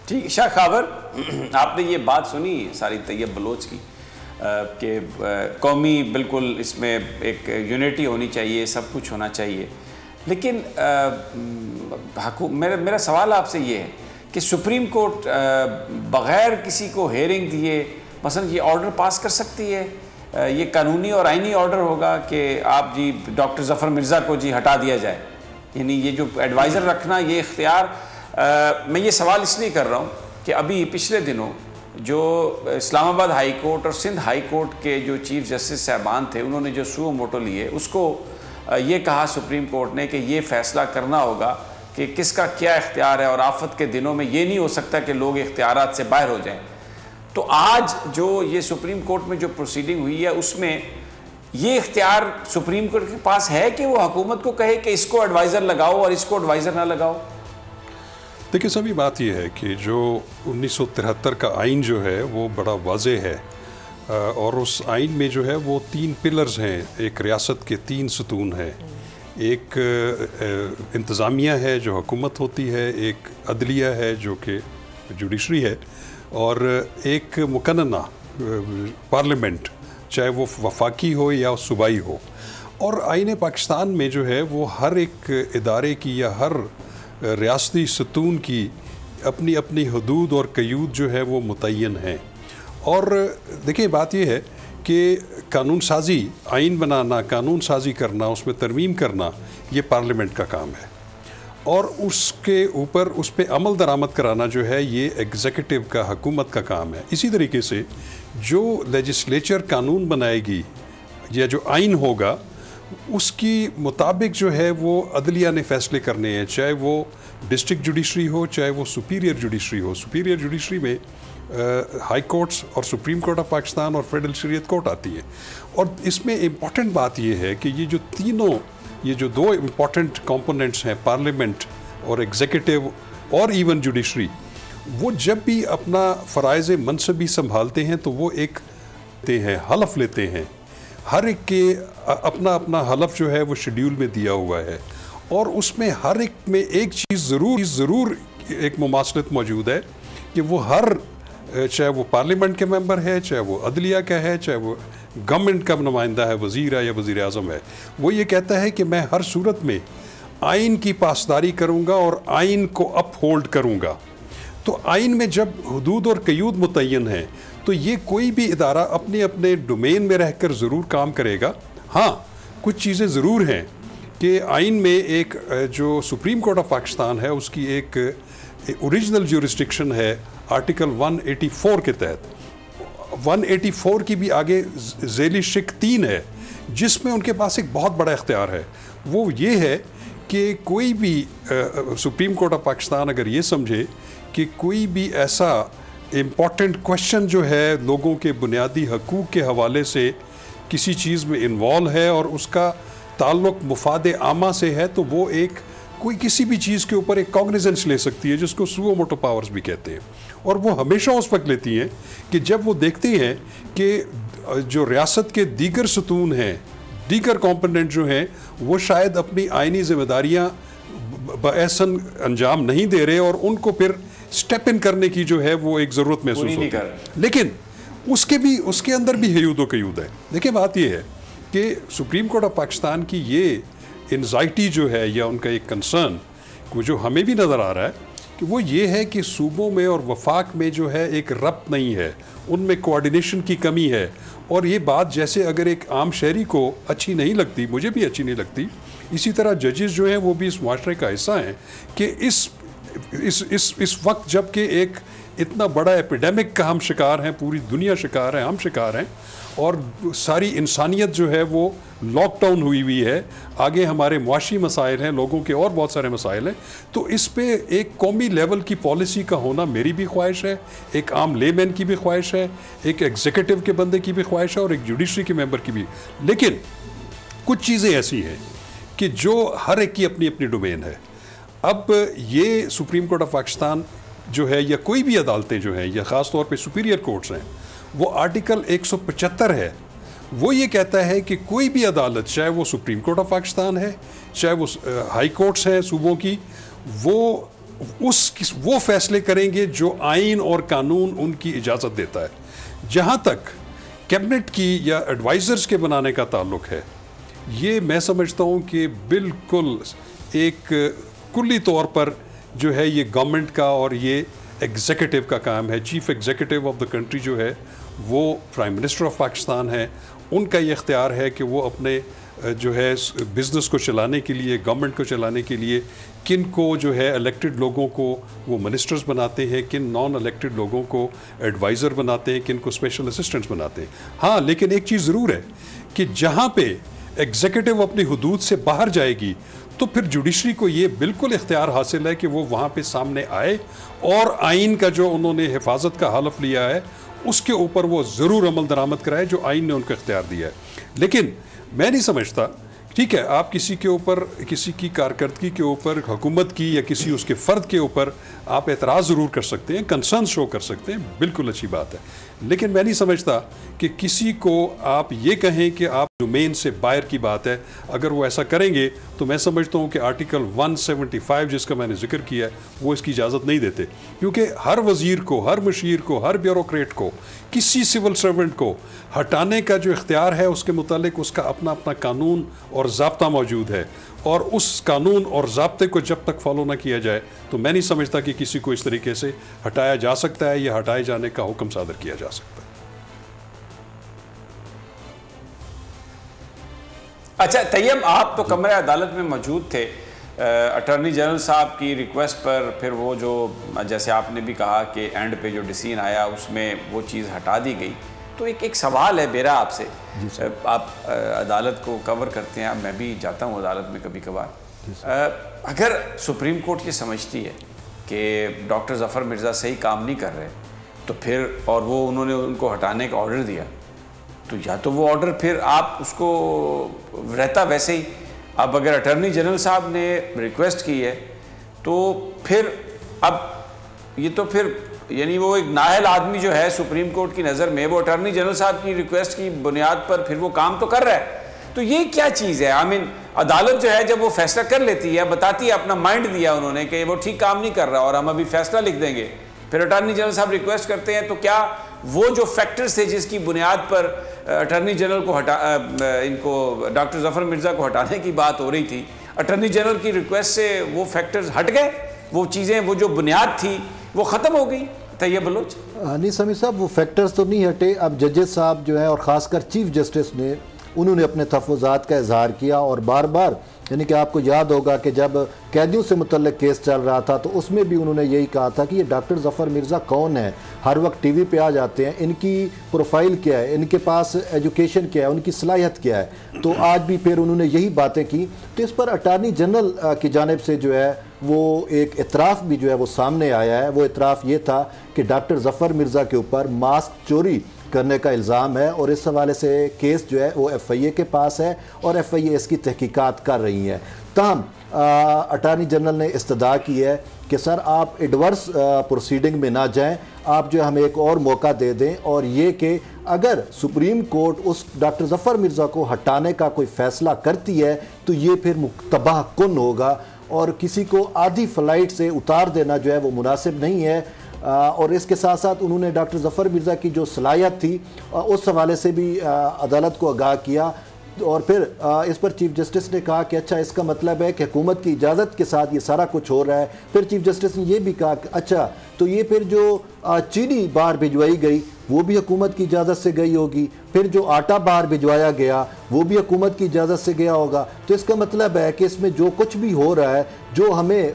ठीक। शाह खावर, आपने ये बात सुनी सारी तैयब बलोच की कि कौमी बिल्कुल इसमें एक यूनिटी होनी चाहिए, सब कुछ होना चाहिए, लेकिन मेरा सवाल आपसे ये है कि सुप्रीम कोर्ट बग़ैर किसी को हेयरिंग दिए मसलन ये ऑर्डर पास कर सकती है? ये कानूनी और आइनी ऑर्डर होगा कि आप जी डॉक्टर ज़फ़र मिर्ज़ा को जी हटा दिया जाए, यानी ये जो एडवाइज़र रखना ये इख्तियार। मैं ये सवाल इसलिए कर रहा हूँ कि अभी पिछले दिनों जो इस्लामाबाद हाई कोर्ट और सिंध हाई कोर्ट के जो चीफ जस्टिस साहबान थे, उन्होंने जो सुओ मोटो लिए, उसको ये कहा सुप्रीम कोर्ट ने कि ये फ़ैसला करना होगा कि किसका क्या इख्तियार है, और आफत के दिनों में ये नहीं हो सकता कि लोग इख्तियारात से बाहर हो जाएं। तो आज जो ये सुप्रीम कोर्ट में जो प्रोसीडिंग हुई है उसमें ये इख्तियार सुप्रीम कोर्ट के पास है कि वो हुकूमत को कहे कि इसको एडवाइज़र लगाओ और इसको एडवाइज़र ना लगाओ? देखिए, सभी बात यह है कि जो 1973 का आइन जो है वो बड़ा वाज़ेह है, और उस आइन में जो है वो 3 पिलर्स हैं। एक रियासत के 3 सतून हैं, एक इंतज़ामिया है जो हुकूमत होती है, एक अदलिया है जो कि जुडिशरी है, और एक मुकन्नना पार्लियामेंट, चाहे वो वफाकी हो या सूबाई हो। और आइन पाकिस्तान में जो है वो हर एक इदारे की या हर रियासती सतून की अपनी अपनी हदूद और क़यूद जो है वो मुतय्यन हैं। और देखिए, बात यह है कि कानून साजी, आइन बनाना, कानून साजी करना, उसमें तरमीम करना, ये पार्लियामेंट का काम है, और उसके ऊपर उस पर अमल दरामद कराना जो है ये एग्जीक्यूटिव का, हुकूमत का काम है। इसी तरीके से जो लेजिस्लेचर कानून बनाएगी या जो आइन होगा उसकी मुताबिक जो है वो अदलिया ने फ़ैसले करने हैं, चाहे वो डिस्ट्रिक्ट जुडिशरी हो, चाहे वो सुपीरियर जुडिशरी हो। सुपीरियर जुडिशरी में हाई कोर्ट्स और सुप्रीम कोर्ट ऑफ पाकिस्तान और फेडरल शरीयत कोर्ट आती है। और इसमें इम्पॉर्टेंट बात ये है कि ये जो दो इम्पॉर्टेंट कंपोनेंट्स हैं, पार्लियामेंट और एग्जीक्यूटिव और इवन जुडिशरी, वो जब भी अपना फ़राइज़ मनसबी संभालते हैं तो वो एक हलफ लेते हैं। हर एक के अपना अपना हलफ जो है वो शेड्यूल में दिया हुआ है, और उसमें हर एक में एक चीज़ ज़रूर एक मुमासलत मौजूद है कि वो चाहे वो पार्लियामेंट के मेंबर है, चाहे वो अदलिया का है, चाहे वो गवर्नमेंट का नुमाइंदा है, वज़ीर है या वज़ीर आज़म है, वो ये कहता है कि मैं हर सूरत में आइन की पासदारी करूँगा और आइन को अपहोल्ड करूँगा। तो आइन में जब हदूद और क़यूद मुतय्यन हैं तो ये कोई भी इदारा अपने अपने डोमेन में रहकर ज़रूर काम करेगा। हाँ, कुछ चीज़ें ज़रूर हैं कि आइन में एक जो सुप्रीम कोर्ट ऑफ पाकिस्तान है उसकी एक ओरिजिनल ज्यूरिस्डिक्शन है आर्टिकल 184 के तहत। 184 की भी आगे ज़ेली शिक 3 है जिसमें उनके पास एक बहुत बड़ा इख्तियार है। वो ये है कि कोई भी सुप्रीम कोर्ट ऑफ पाकिस्तान अगर ये समझे कि कोई भी ऐसा इम्पॉर्टेंट क्वेश्चन जो है लोगों के बुनियादी हकूक़ के हवाले से किसी चीज़ में इन्वॉल्व है और उसका ताल्लुक़ मुफाद आमा से है, तो वो कोई किसी भी चीज़ के ऊपर एक कॉग्निजेंस ले सकती है, जिसको सुओ मोटो पावर्स भी कहते हैं। और वो हमेशा उस वक्त लेती हैं कि जब वो देखती हैं कि जो रियासत के दीगर सतून हैं, दीगर कॉम्पोनेंट जो हैं, वो शायद अपनी आइनी ज़िम्मेदारियाँ बएसन अंजाम नहीं दे रहे और उनको फिर स्टेप इन करने की जो है वो एक ज़रूरत महसूस होती है। लेकिन उसके अंदर भी हयूद व कयूद है। देखिए, बात ये है कि सुप्रीम कोर्ट ऑफ पाकिस्तान की ये एंजाइटी जो है या उनका एक कंसर्न वो जो हमें भी नज़र आ रहा है कि वो ये है कि सूबों में और वफाक में जो है एक रब्त नहीं है, उनमें कोऑर्डिनेशन की कमी है। और ये बात जैसे अगर एक आम शहरी को अच्छी नहीं लगती, मुझे भी अच्छी नहीं लगती, इसी तरह जजेस जो हैं वो भी इस माशरे का हिस्सा हैं कि इस वक्त जबकि एक इतना बड़ा एपिडेमिक का हम शिकार हैं, पूरी दुनिया शिकार है, हम शिकार हैं, और सारी इंसानियत जो है वो लॉकडाउन हुई है, आगे हमारे मुआशी मसाइल हैं, लोगों के और बहुत सारे मसाइल हैं। तो इस पे एक कौमी लेवल की पॉलिसी का होना मेरी भी ख्वाहिश है, एक आम लेमैन की भी ख्वाहिश है, एक एग्जीक्यूटिव के बंदे की भी ख्वाहिश है और एक जुडिशरी के मेंबर की भी। लेकिन कुछ चीज़ें ऐसी हैं कि जो हर एक की अपनी अपनी डोमेन है। अब ये सुप्रीम कोर्ट ऑफ पाकिस्तान जो है या कोई भी अदालतें जो हैं या ख़ास तौर पे सुपीरियर कोर्ट्स हैं, वो आर्टिकल 175 है, वो ये कहता है कि कोई भी अदालत, चाहे वो सुप्रीम कोर्ट ऑफ पाकिस्तान है, चाहे वो हाई कोर्ट्स हैं सूबों की, वो वो फैसले करेंगे जो आइन और कानून उनकी इजाज़त देता है। जहाँ तक कैबिनेट की या एडवाइज़र्स के बनाने का ताल्लुक है, ये मैं समझता हूँ कि बिल्कुल एक कुल्ली तौर पर जो है ये गवर्नमेंट का और ये एग्जीक्यूटिव का काम है। Chief executive of the country जो है वो प्राइम मिनिस्टर ऑफ पाकिस्तान है। उनका ये इख्तियार है कि वो अपने जो है बिज़नेस को चलाने के लिए, गवर्नमेंट को चलाने के लिए किन को जो है इलेक्टेड लोगों को वो मिनिस्टर्स बनाते हैं, किन नॉन इलेक्टेड लोगों को एडवाइज़र बनाते हैं, किन को स्पेशल असिस्टेंट्स बनाते हैं। हाँ, लेकिन एक चीज़ ज़रूर है कि जहाँ पे एग्जीक्यूटिव अपनी हुदूद से बाहर जाएगी तो फिर जुडिशरी को ये बिल्कुल इख्तियार हासिल है कि वो वहाँ पे सामने आए और आइन का जो उन्होंने हिफाजत का हलफ लिया है उसके ऊपर वो ज़रूर अमल दरामद कराए जो आइन ने उनको इख्तियार दिया है। लेकिन मैं नहीं समझता, ठीक है, आप किसी के ऊपर, किसी की कारकर्दगी के ऊपर, हुकूमत की या किसी उसके फ़र्द के ऊपर आप एतराज़ ज़रूर कर सकते हैं, कंसर्न शो कर सकते हैं, बिल्कुल अच्छी बात है। लेकिन मैं नहीं समझता कि किसी को आप ये कहें कि आप डोमेन से बाहर की बात है। अगर वो ऐसा करेंगे तो मैं समझता हूँ कि आर्टिकल 175 जिसका मैंने जिक्र किया है वो इसकी इजाज़त नहीं देते, क्योंकि हर वज़ीर को, हर मुशीर को, हर ब्यूरोक्रेट को, किसी सिविल सर्वेंट को हटाने का जो इख्तियार है उसके मुतालिक उसका अपना अपना कानून और ज़ाब्ता मौजूद है, और उस कानून और ज़ाब्ते को जब तक फॉलो ना किया जाए तो मैं नहीं समझता कि किसी को इस तरीके से हटाया जा सकता है या हटाए जाने का हुक्म सादर किया जा सकता है। अच्छा तैयब, आप तो कमरे अदालत में मौजूद थे अटॉर्नी जनरल साहब की रिक्वेस्ट पर, फिर वो जो जैसे आपने भी कहा कि एंड पे जो डिसीजन आया उसमें वो चीज़ हटा दी गई। तो एक सवाल है मेरा आपसे, आप अदालत को कवर करते हैं, मैं भी जाता हूँ अदालत में कभी कभार। अगर सुप्रीम कोर्ट ये समझती है कि डॉक्टर ज़फ़र मिर्ज़ा सही काम नहीं कर रहे तो फिर, और वो उन्होंने उनको हटाने का ऑर्डर दिया, तो या तो वो ऑर्डर फिर आप उसको रहता वैसे ही। अब अगर अटॉर्नी जनरल साहब ने रिक्वेस्ट की है तो फिर अब ये तो फिर यानी वो एक नाअहल आदमी जो है सुप्रीम कोर्ट की नज़र में, वो अटॉर्नी जनरल साहब की रिक्वेस्ट की बुनियाद पर फिर वो काम तो कर रहा है। तो ये क्या चीज़ है? आई मीन अदालत जो है जब वो फैसला कर लेती है, बताती है, अपना माइंड दिया उन्होंने कि वो ठीक काम नहीं कर रहा और हम अभी फैसला लिख देंगे, फिर अटॉर्नी जनरल साहब रिक्वेस्ट करते हैं, तो क्या वो जो फैक्टर्स थे जिसकी बुनियाद पर अटॉर्नी जनरल को इनको डॉक्टर ज़फ़र मिर्ज़ा को हटाने की बात हो रही थी, अटॉर्नी जनरल की रिक्वेस्ट से वो फैक्टर्स हट गए, वो चीज़ें, वो जो बुनियाद थी वो ख़त्म हो गई? तैयब बलोच। नहीं समीर साहब, वो फैक्टर्स तो नहीं हटे। अब जजेस साहब जो है और ख़ासकर चीफ जस्टिस ने, उन्होंने अपने तहफ़्फ़ुज़ात का इजहार किया और बार बार, यानी कि आपको याद होगा कि जब कैदियों से मुतल्लिक़ केस चल रहा था तो उसमें भी उन्होंने यही कहा था कि ये डॉक्टर ज़फ़र मिर्ज़ा कौन है, हर वक्त टीवी पे आ जाते हैं, इनकी प्रोफाइल क्या है, इनके पास एजुकेशन क्या है, उनकी सलाहियत क्या है। तो आज भी फिर उन्होंने यही बातें की। तो इस पर अटार्नी जनरल की जानिब से जो है वो एक इतराफ़ भी जो है वो सामने आया है। वो इतराफ़ ये था कि डॉक्टर ज़फ़र मिर्ज़ा के ऊपर मास्क चोरी करने का इल्ज़ाम है और इस हवाले से केस जो है वो FIA के पास है और FIA इसकी तहकीकात कर रही है। ताहम अटार्नी जनरल ने इस्तदा की है कि सर आप एडवर्स प्रोसीडिंग में ना जाएं, आप जो हमें एक और मौका दे दें, और ये कि अगर सुप्रीम कोर्ट उस डॉक्टर ज़फ़र मिर्ज़ा को हटाने का कोई फ़ैसला करती है तो ये फिर मुतबाह कुन होगा और किसी को आधी फ़्लाइट से उतार देना जो है वो मुनासिब नहीं है। और इसके साथ साथ उन्होंने डॉक्टर ज़फ़र मिर्ज़ा की जो सलाहियत थी उस हवाले से भी अदालत को आगाह किया। और फिर इस पर चीफ जस्टिस ने कहा कि अच्छा, इसका मतलब है कि हुकूमत की इजाज़त के साथ ये सारा कुछ हो रहा है। फिर चीफ जस्टिस ने यह भी कहा कि अच्छा, तो ये फिर जो चीनी बाहर भिजवाई गई वो भी हुकूमत की इजाज़त से गई होगी, फिर जो आटा बाहर भिजवाया गया वो भी हुकूमत की इजाज़त से गया होगा। तो इसका मतलब है कि इसमें जो कुछ भी हो रहा है, जो हमें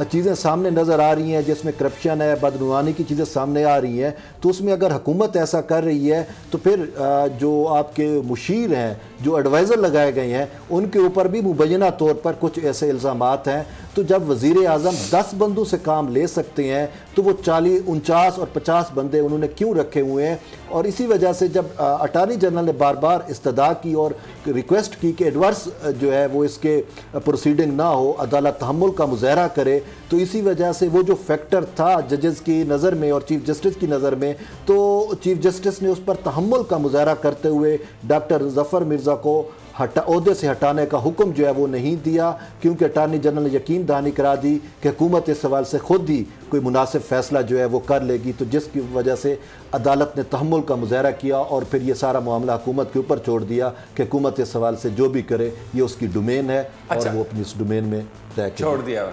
चीज़ें सामने नज़र आ रही हैं, जिसमें करप्शन है, बदनुमानी की चीज़ें सामने आ रही हैं, तो उसमें अगर हुकूमत ऐसा कर रही है तो फिर जो आपके मुशीर हैं, जो एडवाइज़र लगाए गए हैं, उनके ऊपर भी मुबैना तौर पर कुछ ऐसे इल्ज़ामात हैं। तो जब वज़ीर आज़म 10 बंदों से काम ले सकते हैं तो वो 40, 49 और 50 बंदे उन्होंने क्यों रखे हुए हैं? और इसी वजह से जब अटार्नी जनरल ने बार बार इस्तदा की और रिक्वेस्ट की कि एडवर्स जो है वो इसके प्रोसीडिंग ना हो, अदालत तहम्मुल का मुज़ाहरा करे, तो इसी वजह से वो जो फैक्टर था जजेस की नज़र में और चीफ जस्टिस की नज़र में, तो चीफ जस्टिस ने उस पर तहम्मुल का मुज़ाहरा करते हुए डॉक्टर ज़फ़र मिर्ज़ा को ओहदे से हटाने का हुक्म जो है वो नहीं दिया, क्योंकि अटार्नी जनरल ने यकीन दहानी करा दी कि हुकूमत इस सवाल से खुद ही कोई मुनासिब फैसला जो है वो कर लेगी। तो जिसकी वजह से अदालत ने तहम्मुल का मुजाहरा किया और फिर ये सारा मामला हुकूमत के ऊपर छोड़ दिया कि हुकूमत इस सवाल से जो भी करे ये उसकी डोमेन है और वो अपनी इस डोमेन में तय छोड़ दिया।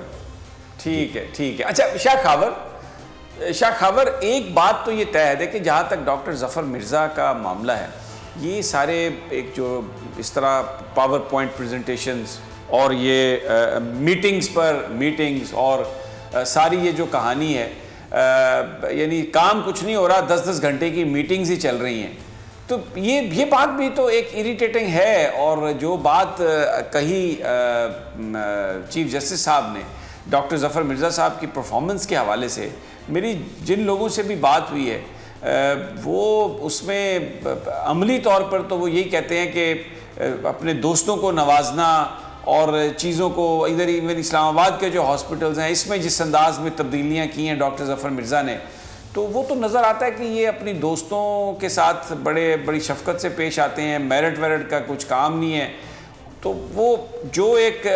ठीक है, ठीक है। अच्छा शाह खबर, एक बात तो ये तय है कि जहाँ तक डॉक्टर ज़फ़र मिर्ज़ा का मामला है, ये सारे एक जो इस तरह पावर पॉइंट प्रेजेंटेशंस और ये मीटिंग्स और सारी ये जो कहानी है, यानी काम कुछ नहीं हो रहा, 10-10 घंटे की मीटिंग्स ही चल रही हैं, तो ये बात भी तो एक इरिटेटिंग है। और जो बात कही चीफ जस्टिस साहब ने डॉक्टर ज़फ़र मिर्ज़ा साहब की परफॉर्मेंस के हवाले से, मेरी जिन लोगों से भी बात हुई है वो उसमें अमली तौर पर तो वो यही कहते हैं कि अपने दोस्तों को नवाजना और चीज़ों को इधर इस्लामाबाद के जो हॉस्पिटल्स हैं इसमें जिस अंदाज में तब्दीलियाँ की हैं डॉक्टर ज़फ़र मिर्ज़ा ने, तो वो तो नज़र आता है कि ये अपनी दोस्तों के साथ बड़ी शफकत से पेश आते हैं, मेरिट वेरिट का कुछ काम नहीं है। तो वो जो एक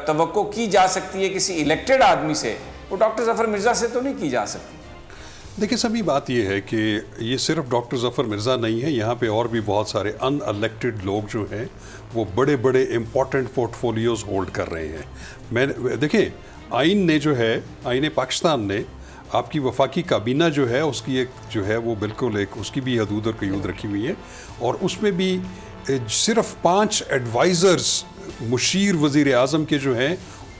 तवक्को की जा सकती है किसी इलेक्टेड आदमी से, वो डॉक्टर ज़फ़र मिर्ज़ा से तो नहीं की जा सकती। देखिए, सभी बात ये है कि ये सिर्फ डॉक्टर ज़फ़र मिर्ज़ा नहीं है, यहाँ पे और भी बहुत सारे अनइलेक्टेड लोग जो हैं वो बड़े बड़े इम्पॉर्टेंट पोर्टफोलियोज़ होल्ड कर रहे हैं। देखिए, आइन ने जो है, आइन पाकिस्तान ने आपकी वफाकी काबीना जो है उसकी एक जो है वो बिल्कुल एक उसकी भी हदूद और क़यूद रखी हुई है, और उसमें भी सिर्फ 5 एडवाइज़र्स मुशीर वज़ीर आज़म के जो हैं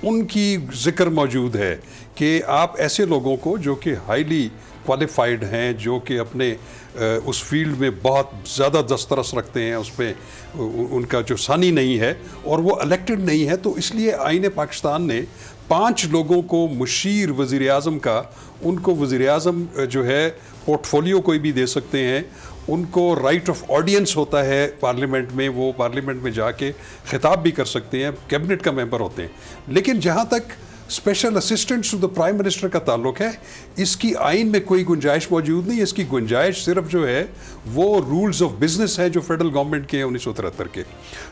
उनकी ज़िक्र मौजूद है कि आप ऐसे लोगों को जो कि हाईली क्वालिफाइड हैं, जो कि अपने उस फील्ड में बहुत ज़्यादा दस्तरस रखते हैं, उस पर उनका जो सानी नहीं है और वो इलेक्टेड नहीं है, तो इसलिए आईन पाकिस्तान ने 5 लोगों को मुशीर वज़ीर आज़म का, उनको वज़ीर आज़म जो है पोर्टफोलियो कोई भी दे सकते हैं, उनको राइट ऑफ ऑडियंस होता है पार्लियामेंट में, वो पार्लियामेंट में जाके खिताब भी कर सकते हैं, कैबिनेट का मेंबर होते हैं। लेकिन जहाँ तक special assistant to the prime minister का ताल्लुक है, इसकी आइन में कोई गुंजाइश मौजूद नहीं। इसकी गुंजाइश सिर्फ जो है वो रूल्स ऑफ बिजनेस है जो फेडरल गवर्नमेंट के हैं 1973 के,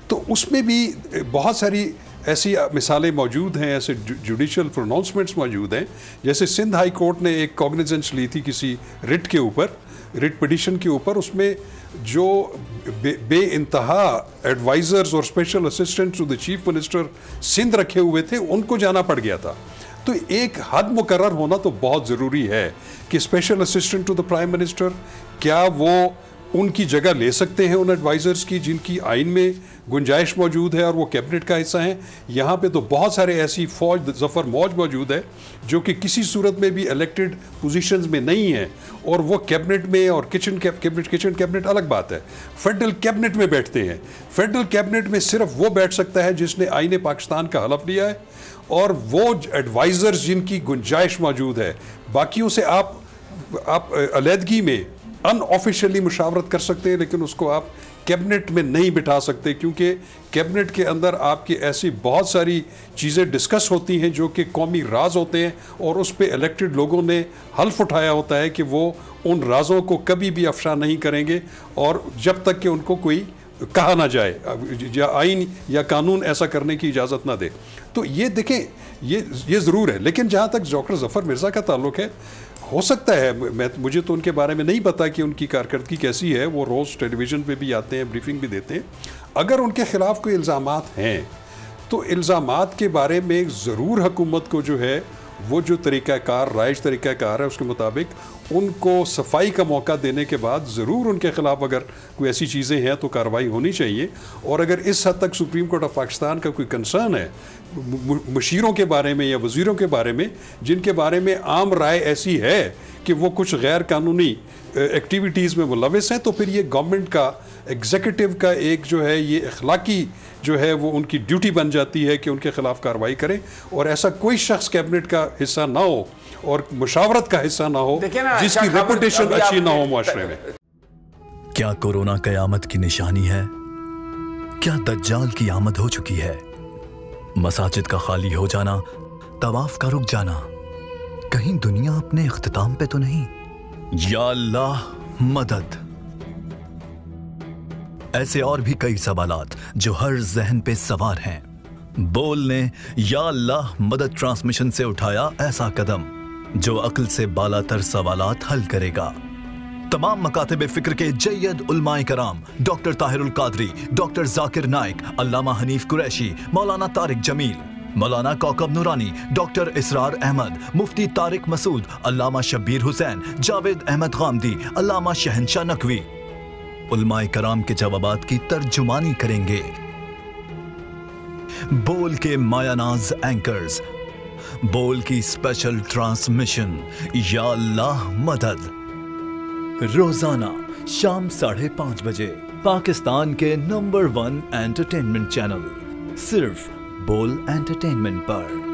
तो उसमें भी बहुत सारी ऐसी मिसालें मौजूद हैं, ऐसे जुडिशल प्रोनाउंसमेंट्स मौजूद हैं। जैसे सिंध हाई कोर्ट ने एक कॉग्निजेंस ली थी किसी रिट के ऊपर, रिट पिटिशन के ऊपर, उसमें जो बे इंतहा एडवाइज़र्स और special assistant to the chief minister Sindh रखे हुए थे उनको जाना पड़ गया था। तो एक हद मुकर्रर होना तो बहुत ज़रूरी है कि special assistant to the prime minister क्या वो उनकी जगह ले सकते हैं उन एडवाइज़र्स की जिनकी आइन में गुंजाइश मौजूद है और वो कैबिनेट का हिस्सा हैं। यहाँ पे तो बहुत सारे ऐसी फौज ज़फ़र मौज मौजूद है जो कि किसी सूरत में भी इलेक्टेड पोजीशंस में नहीं है और वो कैबिनेट में, और किचन कैबिनेट अलग बात है, फेडरल कैबिनेट में बैठते हैं। फेडरल कैबिनेट में सिर्फ वो बैठ सकता है जिसने आईन पाकिस्तान का हलफ लिया है और वो एडवाइज़र्स जिनकी गुंजाइश मौजूद है। बाकियों से आप अलहदगी में अनऑफिशियली मुशावरत कर सकते हैं, लेकिन उसको आप कैबिनेट में नहीं बिठा सकते, क्योंकि कैबिनेट के अंदर आपकी ऐसी बहुत सारी चीज़ें डिस्कस होती हैं जो कि कौमी राज होते हैं और उस पर इलेक्टेड लोगों ने हल्फ उठाया होता है कि वो उन राजों को कभी भी अफशा नहीं करेंगे और जब तक कि उनको कोई कहा ना जाए या आइन या कानून ऐसा करने की इजाज़त ना दे। तो ये देखें, ये ज़रूर है। लेकिन जहाँ तक डॉक्टर ज़फ़र मिर्ज़ा का ताल्लुक़ है, हो सकता है, मुझे तो उनके बारे में नहीं पता कि उनकी कारकर्दगी कैसी है, वो रोज़ टेलीविज़न पे भी आते हैं, ब्रीफिंग भी देते हैं। अगर उनके ख़िलाफ़ कोई इल्ज़ामात हैं तो इल्ज़ामात के बारे में ज़रूर हुकूमत को जो है वो जो तरीक़ाकार, राइज तरीक़ाकार है उसके मुताबिक उनको सफाई का मौका देने के बाद ज़रूर उनके ख़िलाफ़ अगर कोई ऐसी चीज़ें हैं तो कार्रवाई होनी चाहिए। और अगर इस हद तक सुप्रीम कोर्ट ऑफ पाकिस्तान का कोई कंसर्न है मुशीरों के बारे में या वज़ीरों के बारे में जिनके बारे में आम राय ऐसी है कि वो कुछ गैर कानूनी एक्टिविटीज़ में मुलविस हैं, तो फिर ये गवर्नमेंट का, एग्जीक्यूटिव का एक जो है ये अखलाकी जो है वो उनकी ड्यूटी बन जाती है कि उनके खिलाफ कार्रवाई करें और ऐसा कोई शख्स कैबिनेट का हिस्सा ना हो और मुशावरत का हिस्सा ना हो जिसकी रेपुटेशन अच्छी ना हो मुआशरे में। क्या कोरोना कयामत की निशानी है? क्या दज्जाल की आमद हो चुकी है? मसाजिद का खाली हो जाना, तवाफ का रुक जाना, कहीं दुनिया अपने इख्तिताम पे तो नहीं? या अल्लाह मदद। ऐसे और भी कई सवालात जो हर जहन पे सवार हैं। बोल ने या अल्लाह मदद ट्रांसमिशन से उठाया ऐसा कदम जो अक्ल से बालातर सवालात हल करेगा। तमाम मकातिब फिक्र के जय्यद उलमाए कराम डॉक्टर ताहिरुल कादरी, डॉक्टर जाकिर नाइक, अल्लामा हनीफ कुरैशी, मौलाना तारिक जमील, मौलाना कौकब नूरानी, डॉक्टर इसरार अहमद, मुफ्ती तारिक मसूद, अल्लामा शब्बीर हुसैन, जावेद अहमद गामदी, अल्लामा शहनशाह नकवी उलमाए कराम के जवाबात की तर्जुमानी करेंगे। बोल के मायानाज एंकर्स, बोल की स्पेशल ट्रांसमिशन या अल्लाह मदद, रोजाना शाम 5:30 बजे पाकिस्तान के नंबर 1 एंटरटेनमेंट चैनल सिर्फ बोल एंटरटेनमेंट पर।